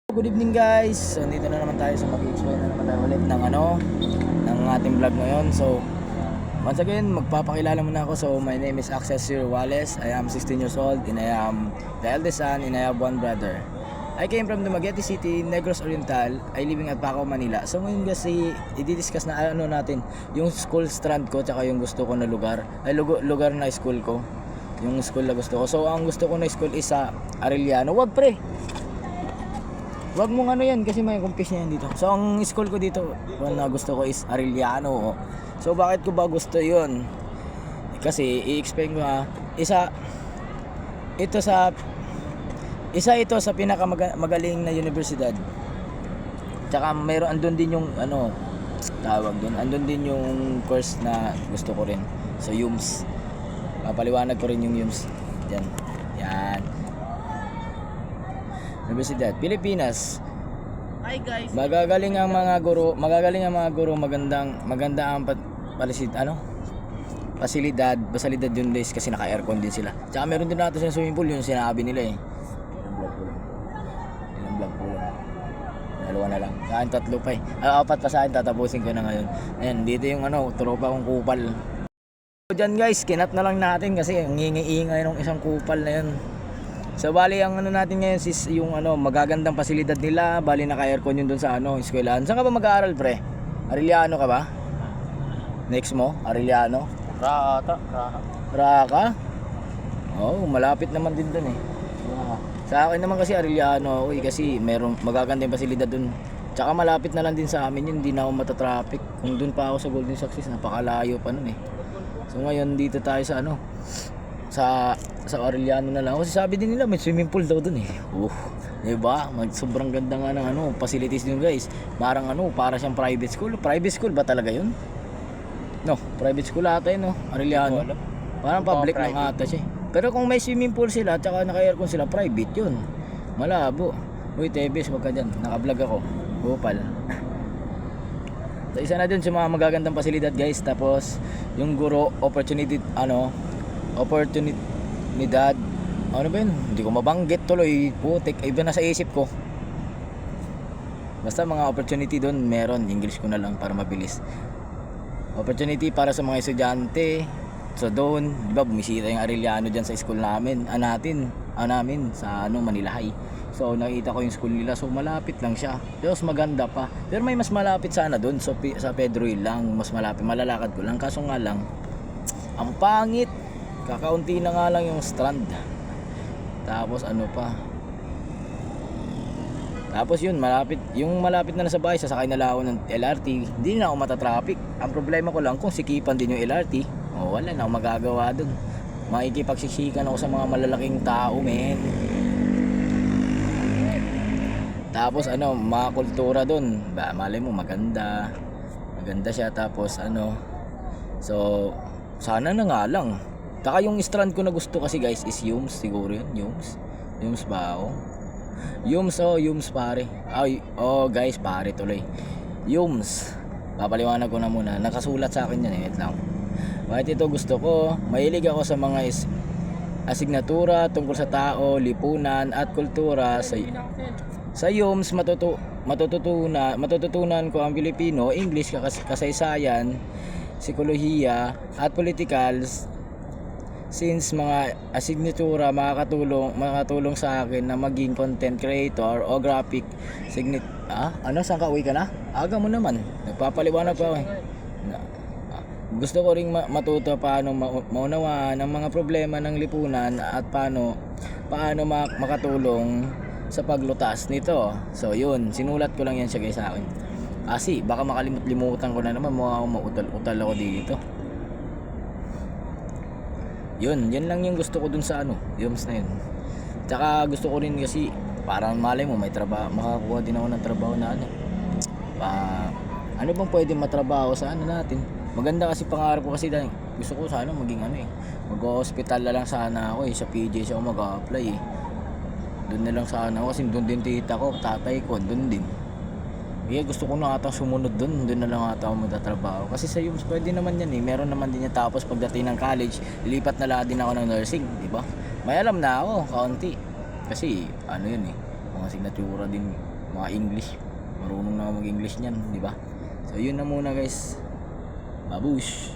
Good evening guys. So dito na naman tayo sa mag-explain na naman tayo ulit ng ating vlog ngayon. So once again, magpapakilala muna ako. So my name is Axel Sir Wallace. I am 16 years old and I am the eldest son and I have one brother. I came from Dumaguete City, Negros Oriental. I living at Pacao, Manila. So ngayon kasi i-discuss na natin yung school strand ko tsaka yung gusto ko na lugar. Lugar na school ko. Yung school na gusto ko. So ang gusto ko na school is sa Arellano. Wag mong ano yan kasi may kumpis niya yan dito. So ang school ko dito na gusto ko is Arellano. So bakit ko ba gusto yun? Kasi i-explain ko isa ito sa pinakamagaling na universidad. Tsaka mayroon andun din yung tawag doon. Andun din yung course na gusto ko rin. So UMS. Papaliwanag ko rin yung UMS. Yan. Universidad Pilipinas. Hi guys. Magagaling ang mga guro, maganda ang pasilidad yun guys kasi naka-aircon din sila. Tsaka meron din natin sa swimming pool yung sinabi nila eh. Ilang vlog po lang. Dalawa na lang. Sa akin tatlo pa eh. Apat pa sa akin, tatapusin ko na ngayon. Ayan, dito yung tropa kong kupal. So dyan guys, kinat na lang natin kasi ang ingay ng isang kupal na yun. So bali ang natin ngayon is yung magagandang pasilidad nila, bali naka-aircon yun doon sa eskwelahan. Saan ka ba mag-aaral pre? Arellano ka ba? Next mo, Arellano? Raka? Oh, malapit naman din doon eh. Sa akin naman kasi Arellano ako kasi merong magagandang pasilidad doon. Tsaka malapit na lang din sa amin yun, hindi na ako matatraffic. Kung doon pa ako sa Golden Success, napakalayo pa nun eh. So ngayon dito tayo sa Arellano na lang. Kasi sabi din nila may swimming pool daw dun eh. Diba? Sobrang ganda nga ng facilities nyo guys. Parang para siyang private school. Private school ba talaga yun? No, private school ata yun Arellano. Parang public lang ata siya. Pero kung may swimming pool sila at saka naka-aircon sila, private yun. Malabo. Uy Tebes, wag ka dyan. Naka-vlog ako. Gopal. So isa na dun sa mga magagandang pasilidad guys. Tapos yung guro, opportunidad. Ano ba yun? Hindi ko mabanggit tuloy. Putik, iba na sa isip ko. Basta mga opportunity doon meron. English ko na lang para mabilis. Opportunity para sa mga estudyante. So doon, diba bumisita yung Arellano dyan sa school namin. Namin sa Manila High. So nakita ko yung school nila. So malapit lang siya. Tapos maganda pa. Pero may mas malapit sana doon. So sa Pedro Hill lang. Mas malapit. Malalakad ko lang. Kaso nga lang, ang pangit. Kakaunti na nga lang yung strand. Tapos Tapos yun, malapit na sa bahay, sasakay na lang ako ng LRT. Hindi na ako matatraffic. Ang problema ko lang kung sikipan din yung LRT. Wala na ako magagawa dun. Makikipagsisikan ako sa mga malalaking tao, men. Tapos mga kultura dun. Malay mo maganda. Maganda siya tapos So sana na nga lang. Taka yung strand ko na gusto kasi guys is UMS siguro yun. UMS ba ako? UMS pare. Guys pare tuloy. UMS. Papaliwanag ko na muna. Nakasulat sa akin yan eh. Wait lang. Bakit ito gusto ko? Mahilig ako sa mga asignatura tungkol sa tao, lipunan at kultura. Sa UMS matututunan ko ang Pilipino, English, kasaysayan, psikolohiya at politicals. Since mga asignatura makakatulong sa akin na maging content creator o graphic saan ka uwi ka na? Aga mo naman. Nagpapaliwanag pa ako eh. Gusto ko ring matuto paano maunawaan ang mga problema ng lipunan at paano makatulong sa paglutas nito. So yun, sinulat ko lang yan siya guys sa akin. Kasi baka makalimutan ko na naman, mautal ako dito. Yan lang yung gusto ko dun sa UMS na yun. Tsaka gusto ko rin kasi parang malay mo may trabaho, makakuha din ako ng trabaho na ano bang pwede matrabaho sa natin. Maganda kasi pangarap ko kasi gusto ko sana maging mag-hospital na lang sana ako sa PJ ako mag-apply eh. Doon na lang sana ako kasi doon din tita ko, tatay ko, doon din. Gusto ko na ata sumunod doon na lang ata ako magtatrabaho. Kasi sa UMS pwede naman yan eh. Meron naman din yan. Tapos pagdating ng college, lilipat na lang din ako ng nursing, di ba? May alam na ako, kaunti. Kasi yun eh, mga signatura din mga English. Marunong na ako mag-English niyan, di ba? So yun na muna guys. Babush.